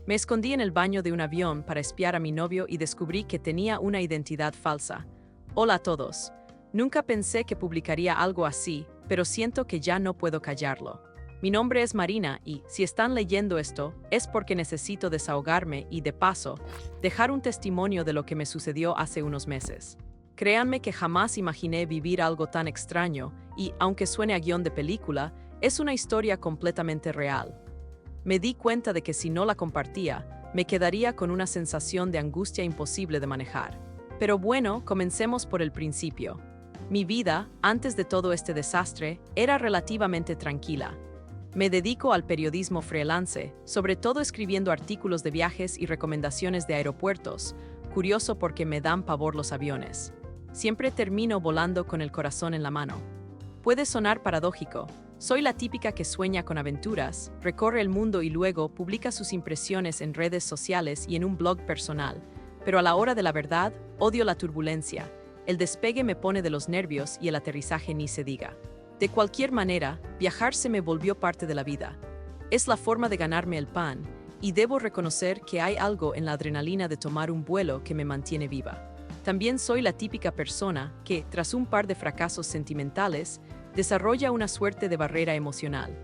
Me escondí en el baño de un avión para espiar a mi novio y descubrí que tenía una identidad falsa. Hola a todos. Nunca pensé que publicaría algo así, pero siento que ya no puedo callarlo. Mi nombre es Marina y, si están leyendo esto, es porque necesito desahogarme y, de paso, dejar un testimonio de lo que me sucedió hace unos meses. Créanme que jamás imaginé vivir algo tan extraño y, aunque suene a guión de película, es una historia completamente real. Me di cuenta de que si no la compartía, me quedaría con una sensación de angustia imposible de manejar. Pero bueno, comencemos por el principio. Mi vida, antes de todo este desastre, era relativamente tranquila. Me dedico al periodismo freelance, sobre todo escribiendo artículos de viajes y recomendaciones de aeropuertos, curioso porque me dan pavor los aviones. Siempre termino volando con el corazón en la mano. Puede sonar paradójico. Soy la típica que sueña con aventuras, recorre el mundo y luego publica sus impresiones en redes sociales y en un blog personal. Pero a la hora de la verdad, odio la turbulencia. El despegue me pone de los nervios y el aterrizaje ni se diga. De cualquier manera, viajar se me volvió parte de la vida. Es la forma de ganarme el pan, y debo reconocer que hay algo en la adrenalina de tomar un vuelo que me mantiene viva. También soy la típica persona que, tras un par de fracasos sentimentales, desarrolla una suerte de barrera emocional.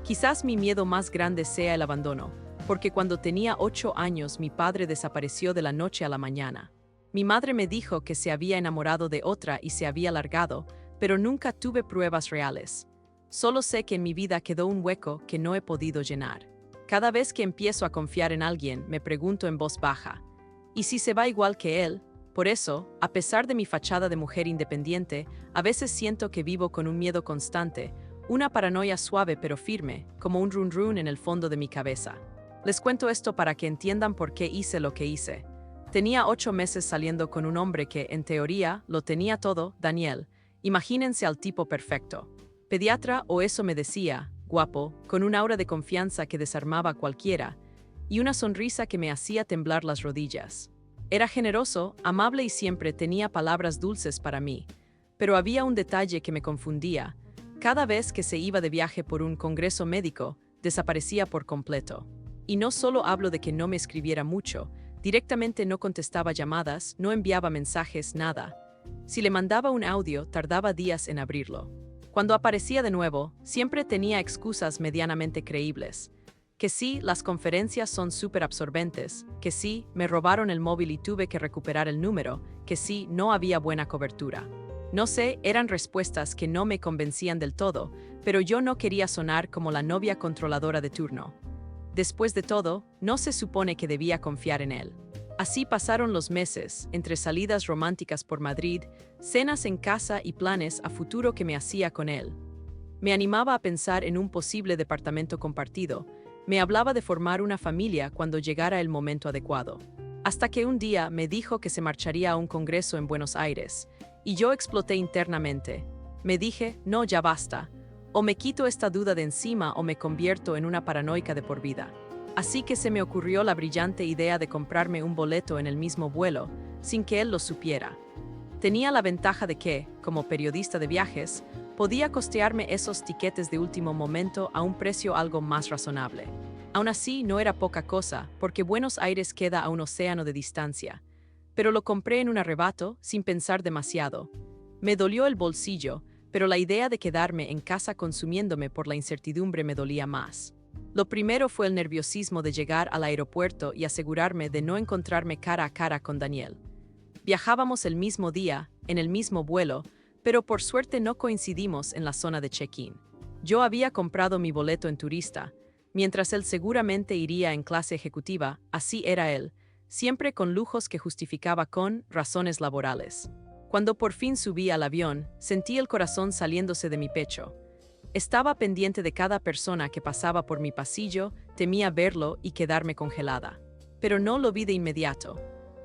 Quizás mi miedo más grande sea el abandono, porque cuando tenía 8 años mi padre desapareció de la noche a la mañana. Mi madre me dijo que se había enamorado de otra y se había largado, pero nunca tuve pruebas reales. Solo sé que en mi vida quedó un hueco que no he podido llenar. Cada vez que empiezo a confiar en alguien, me pregunto en voz baja, ¿y si se va igual que él? Por eso, a pesar de mi fachada de mujer independiente, a veces siento que vivo con un miedo constante, una paranoia suave pero firme, como un run run en el fondo de mi cabeza. Les cuento esto para que entiendan por qué hice lo que hice. Tenía 8 meses saliendo con un hombre que, en teoría, lo tenía todo, Daniel. Imagínense al tipo perfecto. Pediatra, o eso me decía, guapo, con un aura de confianza que desarmaba a cualquiera, y una sonrisa que me hacía temblar las rodillas. Era generoso, amable y siempre tenía palabras dulces para mí. Pero había un detalle que me confundía. Cada vez que se iba de viaje por un congreso médico, desaparecía por completo. Y no solo hablo de que no me escribiera mucho, directamente no contestaba llamadas, no enviaba mensajes, nada. Si le mandaba un audio, tardaba días en abrirlo. Cuando aparecía de nuevo, siempre tenía excusas medianamente creíbles. Que sí, las conferencias son súper absorbentes, que sí, me robaron el móvil y tuve que recuperar el número, que sí, no había buena cobertura. No sé, eran respuestas que no me convencían del todo, pero yo no quería sonar como la novia controladora de turno. Después de todo, no se supone que debía confiar en él. Así pasaron los meses, entre salidas románticas por Madrid, cenas en casa y planes a futuro que me hacía con él. Me animaba a pensar en un posible departamento compartido. Me hablaba de formar una familia cuando llegara el momento adecuado. Hasta que un día me dijo que se marcharía a un congreso en Buenos Aires, y yo exploté internamente. Me dije, no, ya basta. O me quito esta duda de encima o me convierto en una paranoica de por vida. Así que se me ocurrió la brillante idea de comprarme un boleto en el mismo vuelo, sin que él lo supiera. Tenía la ventaja de que, como periodista de viajes, podía costearme esos tiquetes de último momento a un precio algo más razonable. Aún así, no era poca cosa, porque Buenos Aires queda a un océano de distancia. Pero lo compré en un arrebato, sin pensar demasiado. Me dolió el bolsillo, pero la idea de quedarme en casa consumiéndome por la incertidumbre me dolía más. Lo primero fue el nerviosismo de llegar al aeropuerto y asegurarme de no encontrarme cara a cara con Daniel. Viajábamos el mismo día, en el mismo vuelo, pero por suerte no coincidimos en la zona de check-in. Yo había comprado mi boleto en turista, mientras él seguramente iría en clase ejecutiva, así era él, siempre con lujos que justificaba con razones laborales. Cuando por fin subí al avión, sentí el corazón saliéndose de mi pecho. Estaba pendiente de cada persona que pasaba por mi pasillo, temía verlo y quedarme congelada. Pero no lo vi de inmediato.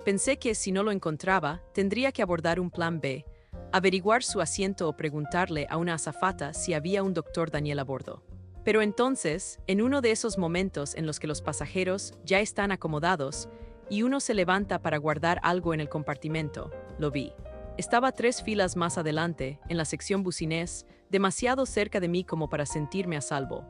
Pensé que si no lo encontraba, tendría que abordar un plan B, averiguar su asiento o preguntarle a una azafata si había un doctor Daniel a bordo. Pero entonces, en uno de esos momentos en los que los pasajeros ya están acomodados y uno se levanta para guardar algo en el compartimento, lo vi. Estaba 3 filas más adelante, en la sección bucinés, demasiado cerca de mí como para sentirme a salvo.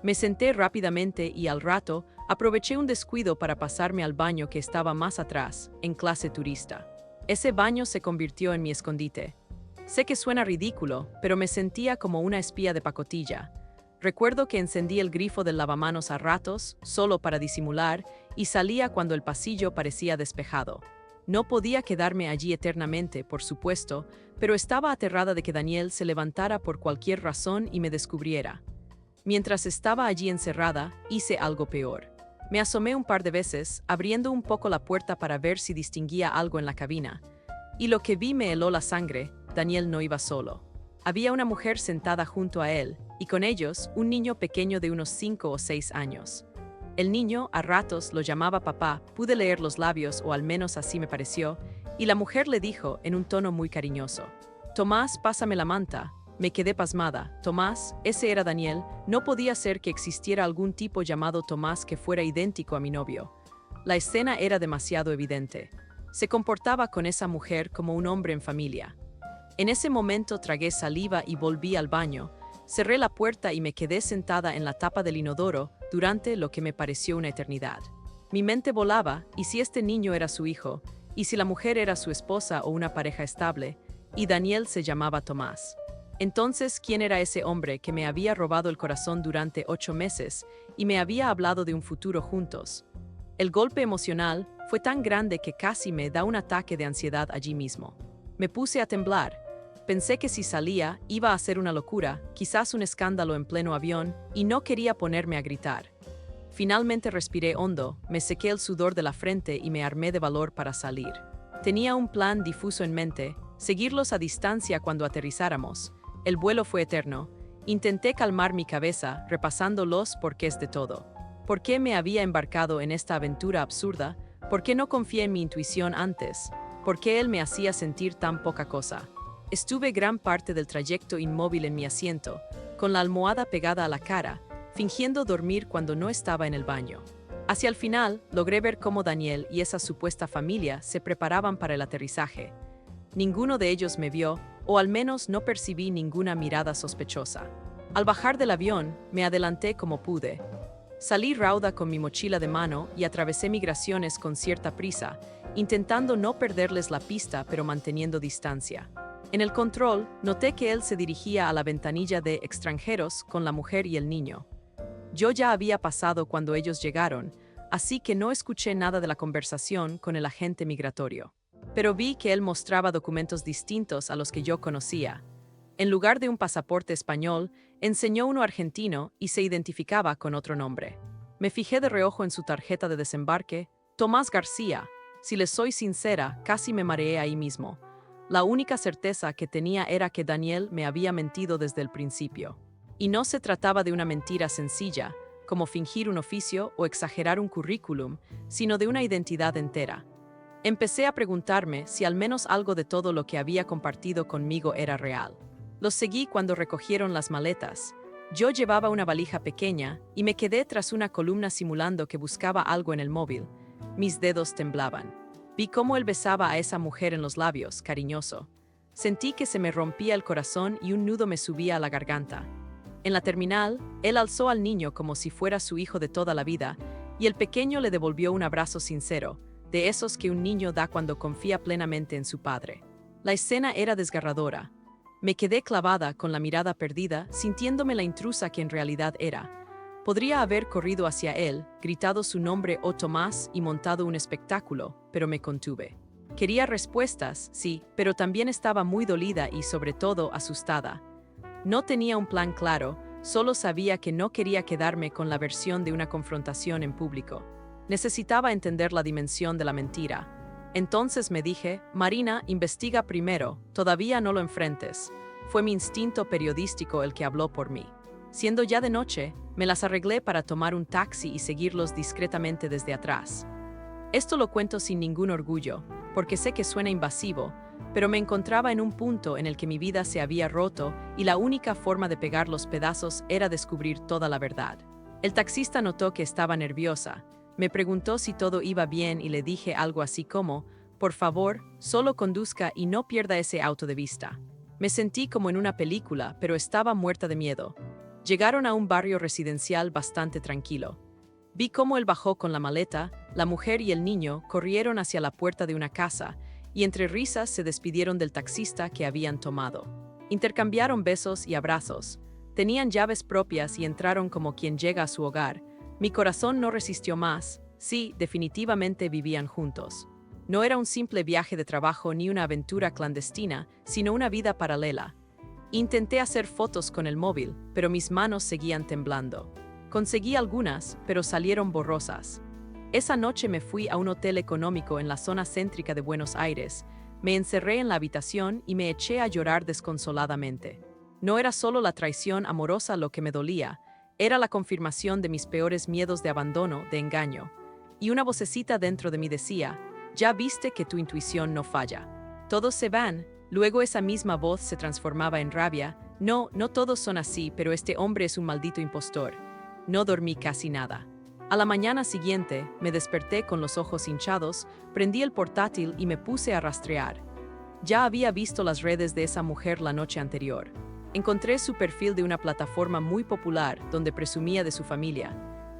Me senté rápidamente y al rato Aproveché un descuido para pasarme al baño que estaba más atrás, en clase turista. Ese baño se convirtió en mi escondite. Sé que suena ridículo, pero me sentía como una espía de pacotilla. Recuerdo que encendí el grifo del lavamanos a ratos, solo para disimular, y salía cuando el pasillo parecía despejado. No podía quedarme allí eternamente, por supuesto, pero estaba aterrada de que Daniel se levantara por cualquier razón y me descubriera. Mientras estaba allí encerrada, hice algo peor. Me asomé un par de veces, abriendo un poco la puerta para ver si distinguía algo en la cabina. Y lo que vi me heló la sangre. Daniel no iba solo. Había una mujer sentada junto a él, y con ellos un niño pequeño de unos 5 o 6 años. El niño, a ratos, lo llamaba papá, pude leer los labios, o al menos así me pareció, y la mujer le dijo, en un tono muy cariñoso: «Tomás, pásame la manta». Me quedé pasmada. Tomás, ese era Daniel, no podía ser que existiera algún tipo llamado Tomás que fuera idéntico a mi novio. La escena era demasiado evidente. Se comportaba con esa mujer como un hombre en familia. En ese momento tragué saliva y volví al baño. Cerré la puerta y me quedé sentada en la tapa del inodoro durante lo que me pareció una eternidad. Mi mente volaba, y si este niño era su hijo, y si la mujer era su esposa o una pareja estable, y Daniel se llamaba Tomás. Entonces, ¿quién era ese hombre que me había robado el corazón durante 8 meses y me había hablado de un futuro juntos? El golpe emocional fue tan grande que casi me da un ataque de ansiedad allí mismo. Me puse a temblar. Pensé que si salía, iba a ser una locura, quizás un escándalo en pleno avión, y no quería ponerme a gritar. Finalmente respiré hondo, me sequé el sudor de la frente y me armé de valor para salir. Tenía un plan difuso en mente: seguirlos a distancia cuando aterrizáramos. El vuelo fue eterno. Intenté calmar mi cabeza, repasando los porqués de todo. ¿Por qué me había embarcado en esta aventura absurda? ¿Por qué no confié en mi intuición antes? ¿Por qué él me hacía sentir tan poca cosa? Estuve gran parte del trayecto inmóvil en mi asiento, con la almohada pegada a la cara, fingiendo dormir cuando no estaba en el baño. Hacia el final, logré ver cómo Daniel y esa supuesta familia se preparaban para el aterrizaje. Ninguno de ellos me vio, o al menos no percibí ninguna mirada sospechosa. Al bajar del avión, me adelanté como pude. Salí rauda con mi mochila de mano y atravesé migraciones con cierta prisa, intentando no perderles la pista pero manteniendo distancia. En el control, noté que él se dirigía a la ventanilla de extranjeros con la mujer y el niño. Yo ya había pasado cuando ellos llegaron, así que no escuché nada de la conversación con el agente migratorio. Pero vi que él mostraba documentos distintos a los que yo conocía. En lugar de un pasaporte español, enseñó uno argentino y se identificaba con otro nombre. Me fijé de reojo en su tarjeta de desembarque: Tomás García. Si les soy sincera, casi me mareé ahí mismo. La única certeza que tenía era que Daniel me había mentido desde el principio. Y no se trataba de una mentira sencilla, como fingir un oficio o exagerar un currículum, sino de una identidad entera. Empecé a preguntarme si al menos algo de todo lo que había compartido conmigo era real. Los seguí cuando recogieron las maletas. Yo llevaba una valija pequeña y me quedé tras una columna simulando que buscaba algo en el móvil. Mis dedos temblaban. Vi cómo él besaba a esa mujer en los labios, cariñoso. Sentí que se me rompía el corazón y un nudo me subía a la garganta. En la terminal, él alzó al niño como si fuera su hijo de toda la vida, y el pequeño le devolvió un abrazo sincero, de esos que un niño da cuando confía plenamente en su padre. La escena era desgarradora. Me quedé clavada con la mirada perdida, sintiéndome la intrusa que en realidad era. Podría haber corrido hacia él, gritado su nombre o Tomás y montado un espectáculo, pero me contuve. Quería respuestas, sí, pero también estaba muy dolida y, sobre todo, asustada. No tenía un plan claro, solo sabía que no quería quedarme con la versión de una confrontación en público. Necesitaba entender la dimensión de la mentira. Entonces me dije: Marina, investiga primero, todavía no lo enfrentes. Fue mi instinto periodístico el que habló por mí. Siendo ya de noche, me las arreglé para tomar un taxi y seguirlos discretamente desde atrás. Esto lo cuento sin ningún orgullo, porque sé que suena invasivo, pero me encontraba en un punto en el que mi vida se había roto y la única forma de pegar los pedazos era descubrir toda la verdad. El taxista notó que estaba nerviosa. Me preguntó si todo iba bien y le dije algo así como: por favor, solo conduzca y no pierda ese auto de vista. Me sentí como en una película, pero estaba muerta de miedo. Llegaron a un barrio residencial bastante tranquilo. Vi cómo él bajó con la maleta, la mujer y el niño corrieron hacia la puerta de una casa, y entre risas se despidieron del taxista que habían tomado. Intercambiaron besos y abrazos. Tenían llaves propias y entraron como quien llega a su hogar. Mi corazón no resistió más. Sí, definitivamente vivían juntos. No era un simple viaje de trabajo ni una aventura clandestina, sino una vida paralela. Intenté hacer fotos con el móvil, pero mis manos seguían temblando. Conseguí algunas, pero salieron borrosas. Esa noche me fui a un hotel económico en la zona céntrica de Buenos Aires. Me encerré en la habitación y me eché a llorar desconsoladamente. No era solo la traición amorosa lo que me dolía, era la confirmación de mis peores miedos de abandono, de engaño. Y una vocecita dentro de mí decía, ya viste que tu intuición no falla. Todos se van. Luego esa misma voz se transformaba en rabia. No, no todos son así, pero este hombre es un maldito impostor. No dormí casi nada. A la mañana siguiente, me desperté con los ojos hinchados, prendí el portátil y me puse a rastrear. Ya había visto las redes de esa mujer la noche anterior. Encontré su perfil de una plataforma muy popular donde presumía de su familia.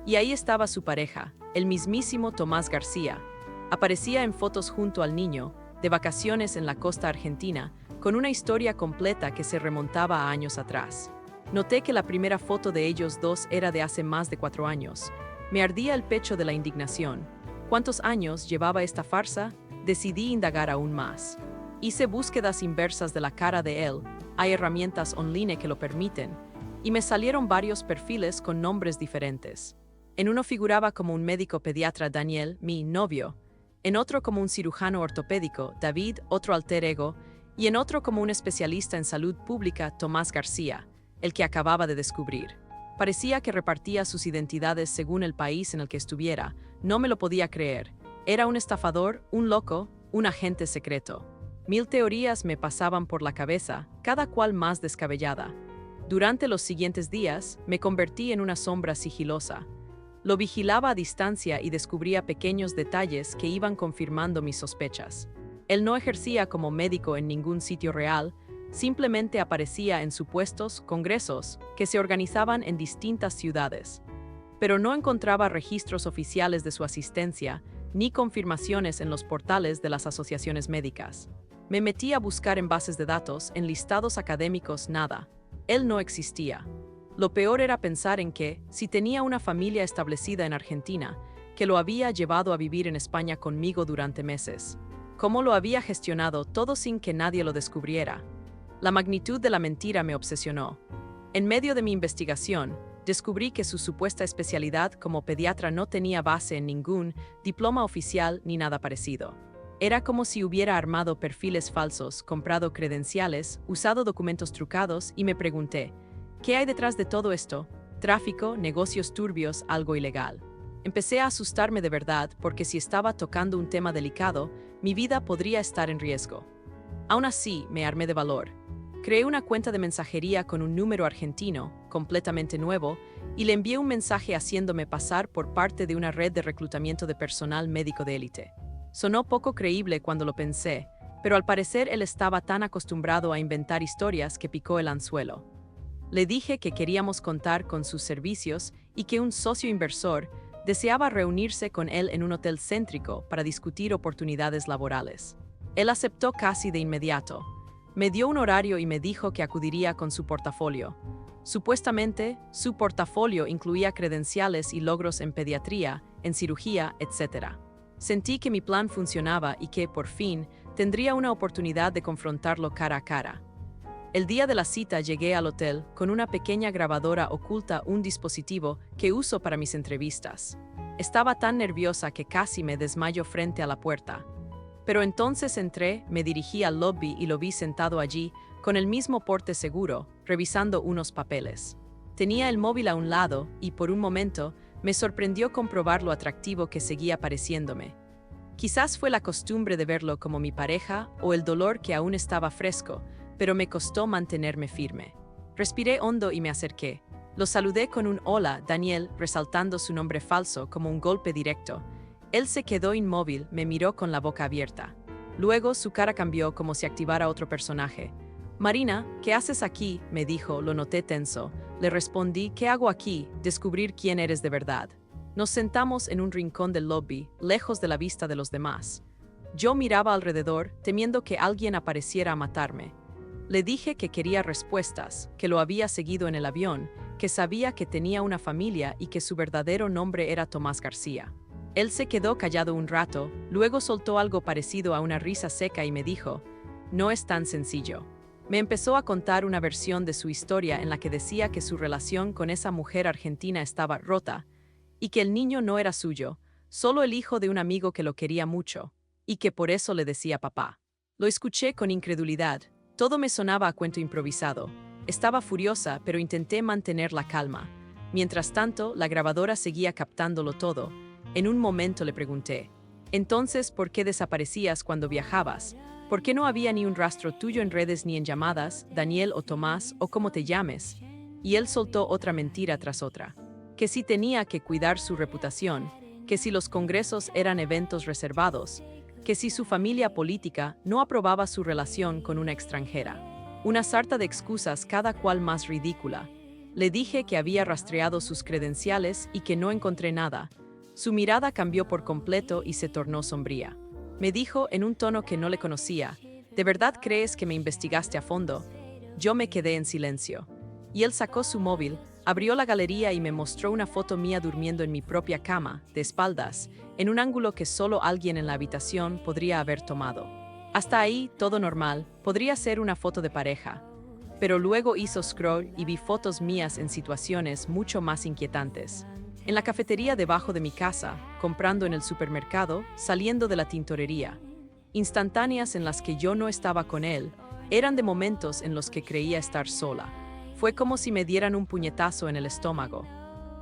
Y ahí estaba su pareja, el mismísimo Tomás García. Aparecía en fotos junto al niño, de vacaciones en la costa argentina, con una historia completa que se remontaba a años atrás. Noté que la primera foto de ellos dos era de hace más de 4 años. Me ardía el pecho de la indignación. ¿Cuántos años llevaba esta farsa? Decidí indagar aún más. Hice búsquedas inversas de la cara de él, hay herramientas online que lo permiten, y me salieron varios perfiles con nombres diferentes. En uno figuraba como un médico pediatra Daniel, mi novio, en otro como un cirujano ortopédico, David, otro alter ego, y en otro como un especialista en salud pública, Tomás García, el que acababa de descubrir. Parecía que repartía sus identidades según el país en el que estuviera. No me lo podía creer. Era un estafador, un loco, un agente secreto. 1000 teorías me pasaban por la cabeza, cada cual más descabellada. Durante los siguientes días, me convertí en una sombra sigilosa. Lo vigilaba a distancia y descubría pequeños detalles que iban confirmando mis sospechas. Él no ejercía como médico en ningún sitio real, simplemente aparecía en supuestos congresos que se organizaban en distintas ciudades. Pero no encontraba registros oficiales de su asistencia, ni confirmaciones en los portales de las asociaciones médicas. Me metí a buscar en bases de datos, en listados académicos, nada. Él no existía. Lo peor era pensar en que, si tenía una familia establecida en Argentina, que lo había llevado a vivir en España conmigo durante meses. Cómo lo había gestionado todo sin que nadie lo descubriera. La magnitud de la mentira me obsesionó. En medio de mi investigación, descubrí que su supuesta especialidad como pediatra no tenía base en ningún diploma oficial ni nada parecido. Era como si hubiera armado perfiles falsos, comprado credenciales, usado documentos trucados y me pregunté, ¿qué hay detrás de todo esto? Tráfico, negocios turbios, algo ilegal. Empecé a asustarme de verdad porque si estaba tocando un tema delicado, mi vida podría estar en riesgo. Aún así, me armé de valor. Creé una cuenta de mensajería con un número argentino, completamente nuevo, y le envié un mensaje haciéndome pasar por parte de una red de reclutamiento de personal médico de élite. Sonó poco creíble cuando lo pensé, pero al parecer él estaba tan acostumbrado a inventar historias que picó el anzuelo. Le dije que queríamos contar con sus servicios y que un socio inversor deseaba reunirse con él en un hotel céntrico para discutir oportunidades laborales. Él aceptó casi de inmediato. Me dio un horario y me dijo que acudiría con su portafolio. Supuestamente, su portafolio incluía credenciales y logros en pediatría, en cirugía, etc. Sentí que mi plan funcionaba y que, por fin, tendría una oportunidad de confrontarlo cara a cara. El día de la cita llegué al hotel con una pequeña grabadora oculta, un dispositivo que uso para mis entrevistas. Estaba tan nerviosa que casi me desmayo frente a la puerta. Pero entonces entré, me dirigí al lobby y lo vi sentado allí, con el mismo porte seguro, revisando unos papeles. Tenía el móvil a un lado y, por un momento, me sorprendió comprobar lo atractivo que seguía pareciéndome. Quizás fue la costumbre de verlo como mi pareja o el dolor que aún estaba fresco, pero me costó mantenerme firme. Respiré hondo y me acerqué. Lo saludé con un hola, Daniel, resaltando su nombre falso como un golpe directo. Él se quedó inmóvil, me miró con la boca abierta. Luego su cara cambió como si activara otro personaje. Marina, ¿qué haces aquí?, me dijo, lo noté tenso. Le respondí, ¿qué hago aquí? Descubrir quién eres de verdad. Nos sentamos en un rincón del lobby, lejos de la vista de los demás. Yo miraba alrededor, temiendo que alguien apareciera a matarme. Le dije que quería respuestas, que lo había seguido en el avión, que sabía que tenía una familia y que su verdadero nombre era Tomás García. Él se quedó callado un rato, luego soltó algo parecido a una risa seca y me dijo: «No es tan sencillo». Me empezó a contar una versión de su historia en la que decía que su relación con esa mujer argentina estaba rota, y que el niño no era suyo, solo el hijo de un amigo que lo quería mucho, y que por eso le decía papá. Lo escuché con incredulidad. Todo me sonaba a cuento improvisado. Estaba furiosa, pero intenté mantener la calma. Mientras tanto, la grabadora seguía captándolo todo. En un momento le pregunté: «Entonces, ¿por qué desaparecías cuando viajabas? ¿Por qué no había ni un rastro tuyo en redes ni en llamadas, Daniel o Tomás o como te llames?» Y él soltó otra mentira tras otra. Que si tenía que cuidar su reputación, que si los congresos eran eventos reservados, que si su familia política no aprobaba su relación con una extranjera. Una sarta de excusas, cada cual más ridícula. Le dije que había rastreado sus credenciales y que no encontré nada. Su mirada cambió por completo y se tornó sombría. Me dijo en un tono que no le conocía: «¿De verdad crees que me investigaste a fondo?» Yo me quedé en silencio. Y él sacó su móvil, abrió la galería y me mostró una foto mía durmiendo en mi propia cama, de espaldas, en un ángulo que solo alguien en la habitación podría haber tomado. Hasta ahí, todo normal, podría ser una foto de pareja. Pero luego hizo scroll y vi fotos mías en situaciones mucho más inquietantes. En la cafetería debajo de mi casa, comprando en el supermercado, saliendo de la tintorería. Instantáneas en las que yo no estaba con él, eran de momentos en los que creía estar sola. Fue como si me dieran un puñetazo en el estómago.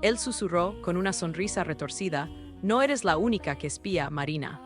Él susurró, con una sonrisa retorcida: «No eres la única que espía, Marina».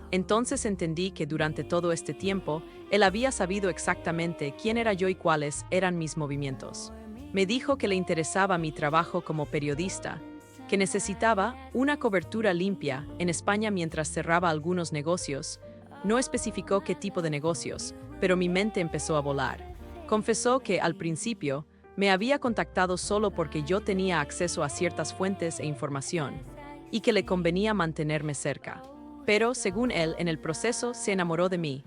Entonces entendí que durante todo este tiempo, él había sabido exactamente quién era yo y cuáles eran mis movimientos. Me dijo que le interesaba mi trabajo como periodista, que necesitaba una cobertura limpia en España mientras cerraba algunos negocios. No especificó qué tipo de negocios, pero mi mente empezó a volar. Confesó que, al principio, me había contactado solo porque yo tenía acceso a ciertas fuentes e información, y que le convenía mantenerme cerca. Pero, según él, en el proceso se enamoró de mí.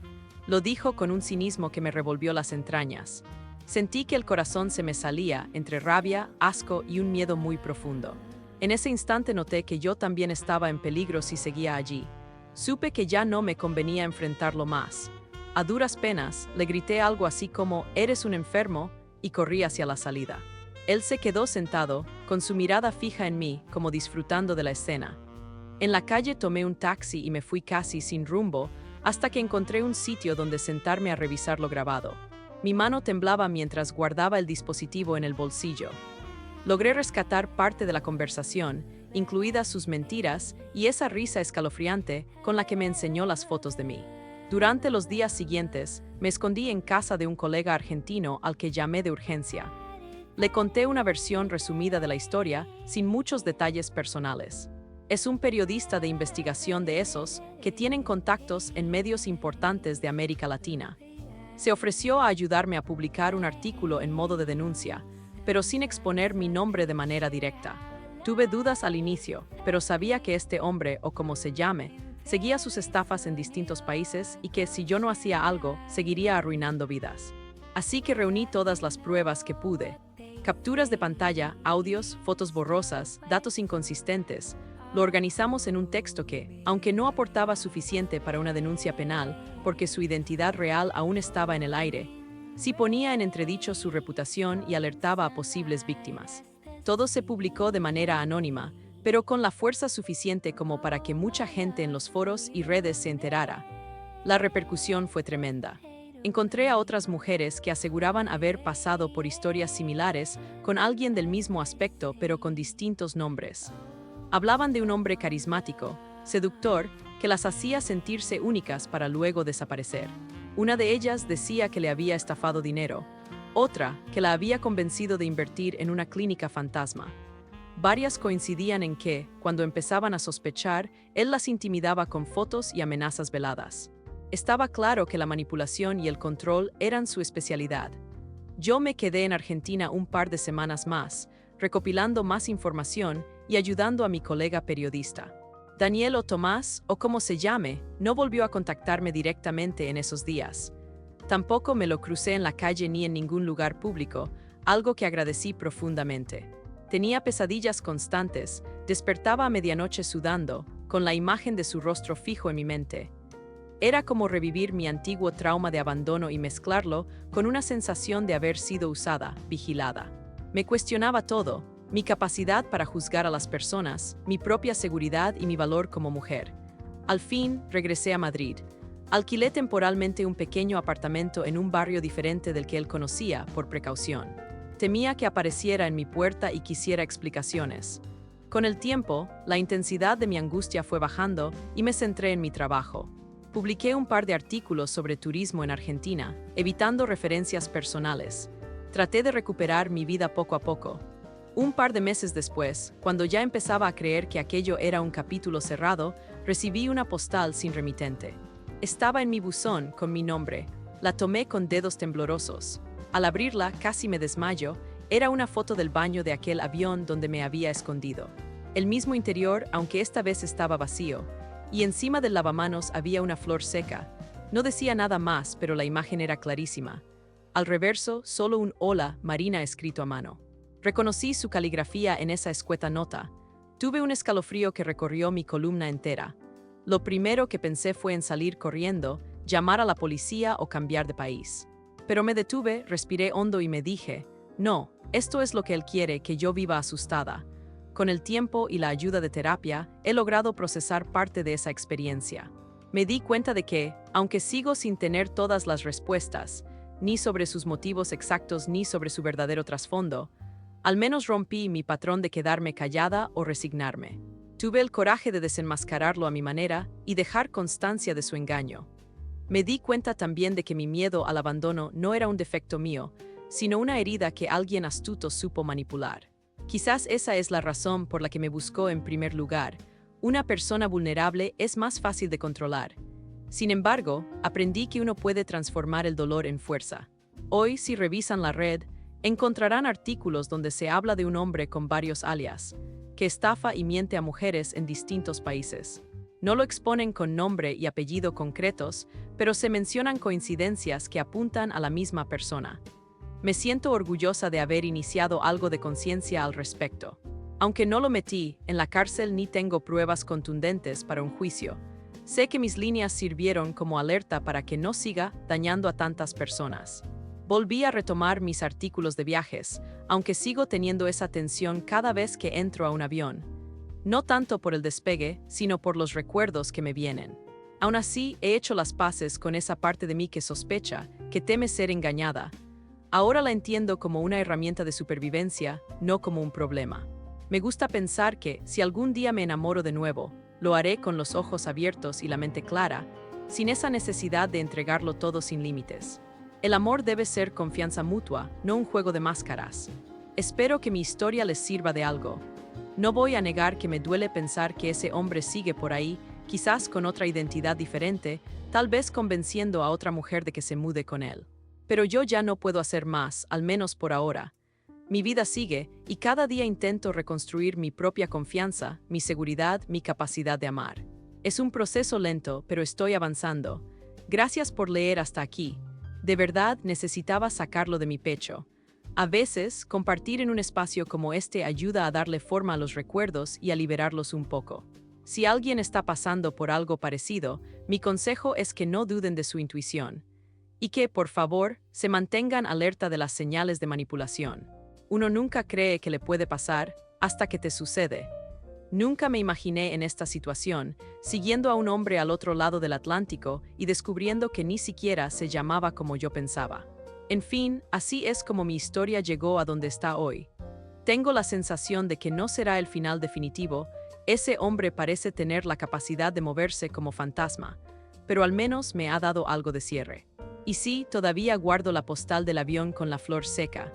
Lo dijo con un cinismo que me revolvió las entrañas. Sentí que el corazón se me salía entre rabia, asco y un miedo muy profundo. En ese instante noté que yo también estaba en peligro si seguía allí. Supe que ya no me convenía enfrentarlo más. A duras penas, le grité algo así como: «Eres un enfermo», y corrí hacia la salida. Él se quedó sentado, con su mirada fija en mí, como disfrutando de la escena. En la calle tomé un taxi y me fui casi sin rumbo, hasta que encontré un sitio donde sentarme a revisar lo grabado. Mi mano temblaba mientras guardaba el dispositivo en el bolsillo. Logré rescatar parte de la conversación, incluidas sus mentiras y esa risa escalofriante con la que me enseñó las fotos de mí. Durante los días siguientes, me escondí en casa de un colega argentino al que llamé de urgencia. Le conté una versión resumida de la historia, sin muchos detalles personales. Es un periodista de investigación de esos que tienen contactos en medios importantes de América Latina. Se ofreció a ayudarme a publicar un artículo en modo de denuncia, pero sin exponer mi nombre de manera directa. Tuve dudas al inicio, pero sabía que este hombre, o como se llame, seguía sus estafas en distintos países y que si yo no hacía algo, seguiría arruinando vidas. Así que reuní todas las pruebas que pude. Capturas de pantalla, audios, fotos borrosas, datos inconsistentes. Lo organizamos en un texto que, aunque no aportaba suficiente para una denuncia penal, porque su identidad real aún estaba en el aire, sí ponía en entredicho su reputación y alertaba a posibles víctimas. Todo se publicó de manera anónima, pero con la fuerza suficiente como para que mucha gente en los foros y redes se enterara. La repercusión fue tremenda. Encontré a otras mujeres que aseguraban haber pasado por historias similares con alguien del mismo aspecto pero con distintos nombres. Hablaban de un hombre carismático, seductor, que las hacía sentirse únicas para luego desaparecer. Una de ellas decía que le había estafado dinero, otra que la había convencido de invertir en una clínica fantasma. Varias coincidían en que, cuando empezaban a sospechar, él las intimidaba con fotos y amenazas veladas. Estaba claro que la manipulación y el control eran su especialidad. Yo me quedé en Argentina un par de semanas más, recopilando más información y ayudando a mi colega periodista. Daniel o Tomás, o como se llame, no volvió a contactarme directamente en esos días. Tampoco me lo crucé en la calle ni en ningún lugar público, algo que agradecí profundamente. Tenía pesadillas constantes, despertaba a medianoche sudando, con la imagen de su rostro fijo en mi mente. Era como revivir mi antiguo trauma de abandono y mezclarlo con una sensación de haber sido usada, vigilada. Me cuestionaba todo, mi capacidad para juzgar a las personas, mi propia seguridad y mi valor como mujer. Al fin, regresé a Madrid. Alquilé temporalmente un pequeño apartamento en un barrio diferente del que él conocía, por precaución. Temía que apareciera en mi puerta y quisiera explicaciones. Con el tiempo, la intensidad de mi angustia fue bajando y me centré en mi trabajo. Publiqué un par de artículos sobre turismo en Argentina, evitando referencias personales. Traté de recuperar mi vida poco a poco. Un par de meses después, cuando ya empezaba a creer que aquello era un capítulo cerrado, recibí una postal sin remitente. Estaba en mi buzón con mi nombre. La tomé con dedos temblorosos. Al abrirla, casi me desmayo. Era una foto del baño de aquel avión donde me había escondido. El mismo interior, aunque esta vez estaba vacío, y encima del lavamanos había una flor seca. No decía nada más, pero la imagen era clarísima. Al reverso, solo un hola Marina escrito a mano. Reconocí su caligrafía en esa escueta nota. Tuve un escalofrío que recorrió mi columna entera. Lo primero que pensé fue en salir corriendo, llamar a la policía o cambiar de país. Pero me detuve, respiré hondo y me dije, no, esto es lo que él quiere, que yo viva asustada. Con el tiempo y la ayuda de terapia, he logrado procesar parte de esa experiencia. Me di cuenta de que, aunque sigo sin tener todas las respuestas, ni sobre sus motivos exactos ni sobre su verdadero trasfondo, al menos rompí mi patrón de quedarme callada o resignarme. Tuve el coraje de desenmascararlo a mi manera y dejar constancia de su engaño. Me di cuenta también de que mi miedo al abandono no era un defecto mío, sino una herida que alguien astuto supo manipular. Quizás esa es la razón por la que me buscó en primer lugar. Una persona vulnerable es más fácil de controlar. Sin embargo, aprendí que uno puede transformar el dolor en fuerza. Hoy, si revisan la red, encontrarán artículos donde se habla de un hombre con varios alias, que estafa y miente a mujeres en distintos países. No lo exponen con nombre y apellido concretos, pero se mencionan coincidencias que apuntan a la misma persona. Me siento orgullosa de haber iniciado algo de conciencia al respecto. Aunque no lo metí en la cárcel ni tengo pruebas contundentes para un juicio, sé que mis líneas sirvieron como alerta para que no siga dañando a tantas personas. Volví a retomar mis artículos de viajes, aunque sigo teniendo esa tensión cada vez que entro a un avión. No tanto por el despegue, sino por los recuerdos que me vienen. Aún así, he hecho las paces con esa parte de mí que sospecha, que teme ser engañada. Ahora la entiendo como una herramienta de supervivencia, no como un problema. Me gusta pensar que, si algún día me enamoro de nuevo, lo haré con los ojos abiertos y la mente clara, sin esa necesidad de entregarlo todo sin límites. El amor debe ser confianza mutua, no un juego de máscaras. Espero que mi historia les sirva de algo. No voy a negar que me duele pensar que ese hombre sigue por ahí, quizás con otra identidad diferente, tal vez convenciendo a otra mujer de que se mude con él. Pero yo ya no puedo hacer más, al menos por ahora. Mi vida sigue, y cada día intento reconstruir mi propia confianza, mi seguridad, mi capacidad de amar. Es un proceso lento, pero estoy avanzando. Gracias por leer hasta aquí. De verdad necesitaba sacarlo de mi pecho. A veces, compartir en un espacio como este ayuda a darle forma a los recuerdos y a liberarlos un poco. Si alguien está pasando por algo parecido, mi consejo es que no duden de su intuición. Y que, por favor, se mantengan alerta de las señales de manipulación. Uno nunca cree que le puede pasar hasta que te sucede. Nunca me imaginé en esta situación, siguiendo a un hombre al otro lado del Atlántico y descubriendo que ni siquiera se llamaba como yo pensaba. En fin, así es como mi historia llegó a donde está hoy. Tengo la sensación de que no será el final definitivo. Ese hombre parece tener la capacidad de moverse como fantasma, pero al menos me ha dado algo de cierre. Y sí, todavía guardo la postal del avión con la flor seca.